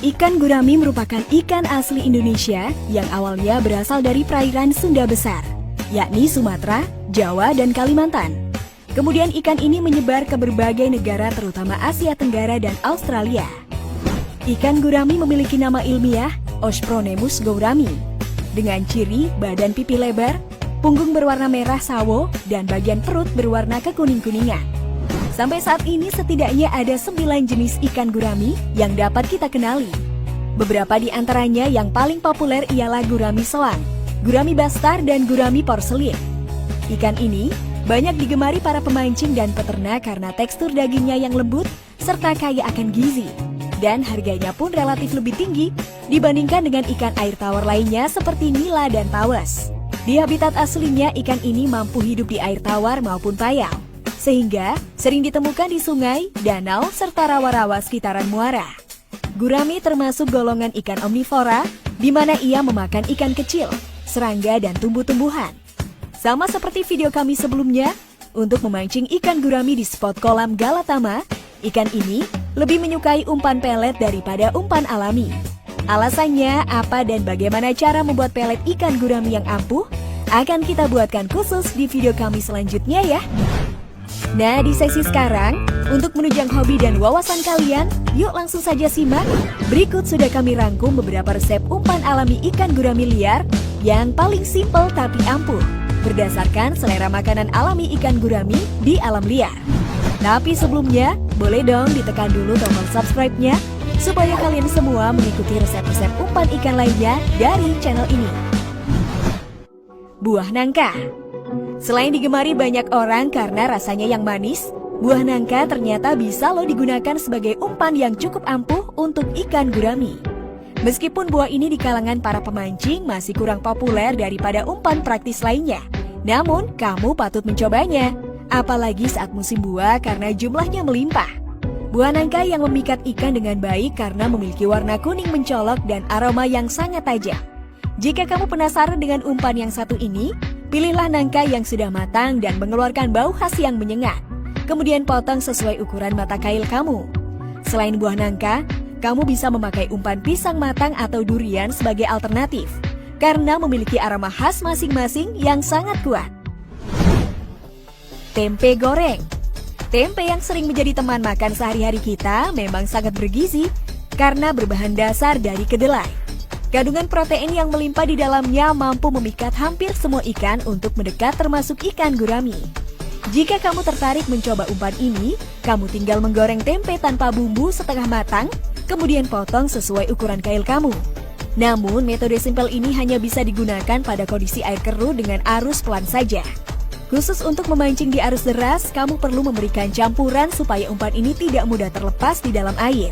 Ikan gurami merupakan ikan asli Indonesia yang awalnya berasal dari perairan Sunda Besar, yakni Sumatera, Jawa, dan Kalimantan. Kemudian ikan ini menyebar ke berbagai negara terutama Asia Tenggara dan Australia. Ikan gurami memiliki nama ilmiah Ospronemus gourami, dengan ciri badan pipi lebar, punggung berwarna merah sawo, dan bagian perut berwarna kekuning-kuningan. Sampai saat ini setidaknya ada 9 jenis ikan gurami yang dapat kita kenali. Beberapa di antaranya yang paling populer ialah gurami soang, gurami bastar, dan gurami porselin. Ikan ini banyak digemari para pemancing dan peternak karena tekstur dagingnya yang lembut serta kaya akan gizi. Dan harganya pun relatif lebih tinggi dibandingkan dengan ikan air tawar lainnya seperti nila dan tawes. Di habitat aslinya ikan ini mampu hidup di air tawar maupun payau, sehingga sering ditemukan di sungai, danau, serta rawa-rawa sekitaran muara. Gurami termasuk golongan ikan omnivora, di mana ia memakan ikan kecil, serangga, dan tumbuh-tumbuhan. Sama seperti video kami sebelumnya, untuk memancing ikan gurami di spot kolam Galatama, ikan ini lebih menyukai umpan pelet daripada umpan alami. Alasannya apa dan bagaimana cara membuat pelet ikan gurami yang ampuh, akan kita buatkan khusus di video kami selanjutnya ya. Nah, di sesi sekarang, untuk menunjang hobi dan wawasan kalian, yuk langsung saja simak. Berikut sudah kami rangkum beberapa resep umpan alami ikan gurami liar yang paling simpel tapi ampuh, berdasarkan selera makanan alami ikan gurami di alam liar. Tapi sebelumnya, boleh dong ditekan dulu tombol subscribe-nya, supaya kalian semua mengikuti resep-resep umpan ikan lainnya dari channel ini. Buah nangka. Selain digemari banyak orang karena rasanya yang manis, buah nangka ternyata bisa loh digunakan sebagai umpan yang cukup ampuh untuk ikan gurami. Meskipun buah ini di kalangan para pemancing masih kurang populer daripada umpan praktis lainnya, namun kamu patut mencobanya, apalagi saat musim buah karena jumlahnya melimpah. Buah nangka yang memikat ikan dengan baik karena memiliki warna kuning mencolok dan aroma yang sangat tajam. Jika kamu penasaran dengan umpan yang satu ini, pilihlah nangka yang sudah matang dan mengeluarkan bau khas yang menyengat. Kemudian potong sesuai ukuran mata kail kamu. Selain buah nangka, kamu bisa memakai umpan pisang matang atau durian sebagai alternatif, karena memiliki aroma khas masing-masing yang sangat kuat. Tempe goreng. Tempe yang sering menjadi teman makan sehari-hari kita memang sangat bergizi karena berbahan dasar dari kedelai. Kandungan protein yang melimpah di dalamnya mampu memikat hampir semua ikan untuk mendekat termasuk ikan gurami. Jika kamu tertarik mencoba umpan ini, kamu tinggal menggoreng tempe tanpa bumbu setengah matang, kemudian potong sesuai ukuran kail kamu. Namun, metode simpel ini hanya bisa digunakan pada kondisi air keruh dengan arus pelan saja. Khusus untuk memancing di arus deras, kamu perlu memberikan campuran supaya umpan ini tidak mudah terlepas di dalam air.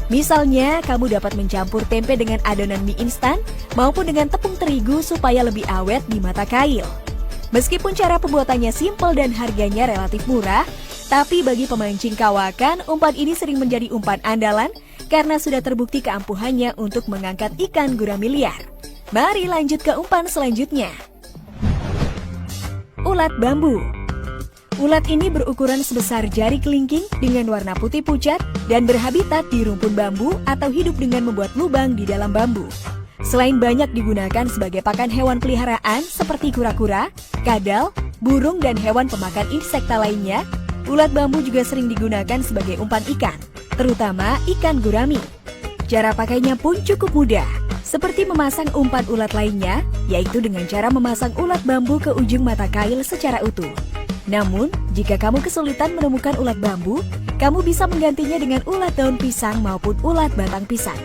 Misalnya, kamu dapat mencampur tempe dengan adonan mie instan maupun dengan tepung terigu supaya lebih awet di mata kail. Meskipun cara pembuatannya simpel dan harganya relatif murah, tapi bagi pemancing kawakan, umpan ini sering menjadi umpan andalan karena sudah terbukti keampuhannya untuk mengangkat ikan gurami liar. Mari lanjut ke umpan selanjutnya. Ulat bambu. Ulat ini berukuran sebesar jari kelingking dengan warna putih pucat dan berhabitat di rumpun bambu atau hidup dengan membuat lubang di dalam bambu. Selain banyak digunakan sebagai pakan hewan peliharaan seperti kura-kura, kadal, burung, dan hewan pemakan insekta lainnya, ulat bambu juga sering digunakan sebagai umpan ikan, terutama ikan gurami. Cara pakainya pun cukup mudah, seperti memasang umpan ulat lainnya, yaitu dengan cara memasang ulat bambu ke ujung mata kail secara utuh. Namun, jika kamu kesulitan menemukan ulat bambu, kamu bisa menggantinya dengan ulat daun pisang maupun ulat batang pisang.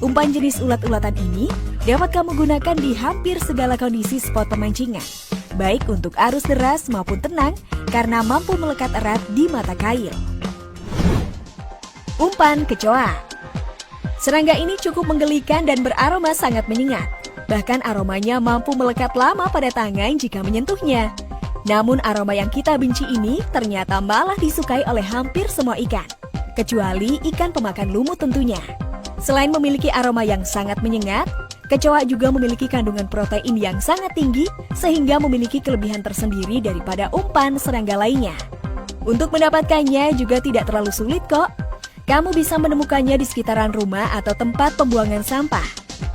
Umpan jenis ulat-ulatan ini dapat kamu gunakan di hampir segala kondisi spot pemancingan, baik untuk arus deras maupun tenang, karena mampu melekat erat di mata kail. Umpan kecoa. Serangga ini cukup menggelikan dan beraroma sangat menyengat. Bahkan aromanya mampu melekat lama pada tangan jika menyentuhnya. Namun aroma yang kita benci ini ternyata malah disukai oleh hampir semua ikan, kecuali ikan pemakan lumut tentunya. Selain memiliki aroma yang sangat menyengat, kecoa juga memiliki kandungan protein yang sangat tinggi sehingga memiliki kelebihan tersendiri daripada umpan serangga lainnya. Untuk mendapatkannya juga tidak terlalu sulit kok. Kamu bisa menemukannya di sekitaran rumah atau tempat pembuangan sampah.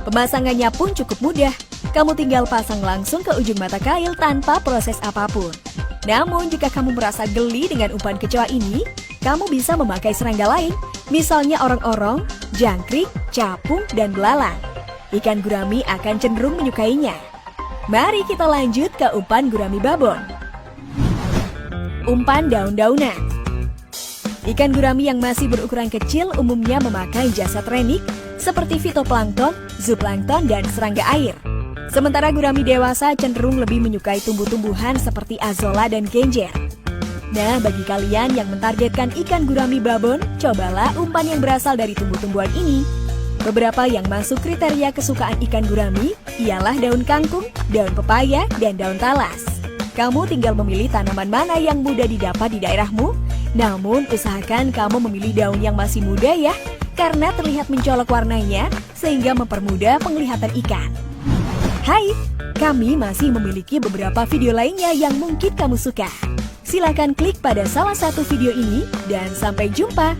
Pemasangannya pun cukup mudah. Kamu tinggal pasang langsung ke ujung mata kail tanpa proses apapun. Namun jika kamu merasa geli dengan umpan kecoa ini, kamu bisa memakai serangga lain, misalnya orong-orong, jangkrik, capung, dan belalang. Ikan gurami akan cenderung menyukainya. Mari kita lanjut ke umpan gurami babon. Umpan daun-daunan. Ikan gurami yang masih berukuran kecil umumnya memakai jasad renik seperti fitoplankton, zooplankton, dan serangga air. Sementara gurami dewasa cenderung lebih menyukai tumbuh-tumbuhan seperti azolla dan genjer. Nah, bagi kalian yang mentargetkan ikan gurami babon, cobalah umpan yang berasal dari tumbuh-tumbuhan ini. Beberapa yang masuk kriteria kesukaan ikan gurami ialah daun kangkung, daun pepaya, dan daun talas. Kamu tinggal memilih tanaman mana yang mudah didapat di daerahmu, namun usahakan kamu memilih daun yang masih muda ya, karena terlihat mencolok warnanya sehingga mempermudah penglihatan ikan. Hai, kami masih memiliki beberapa video lainnya yang mungkin kamu suka. Silakan klik pada salah satu video ini dan sampai jumpa.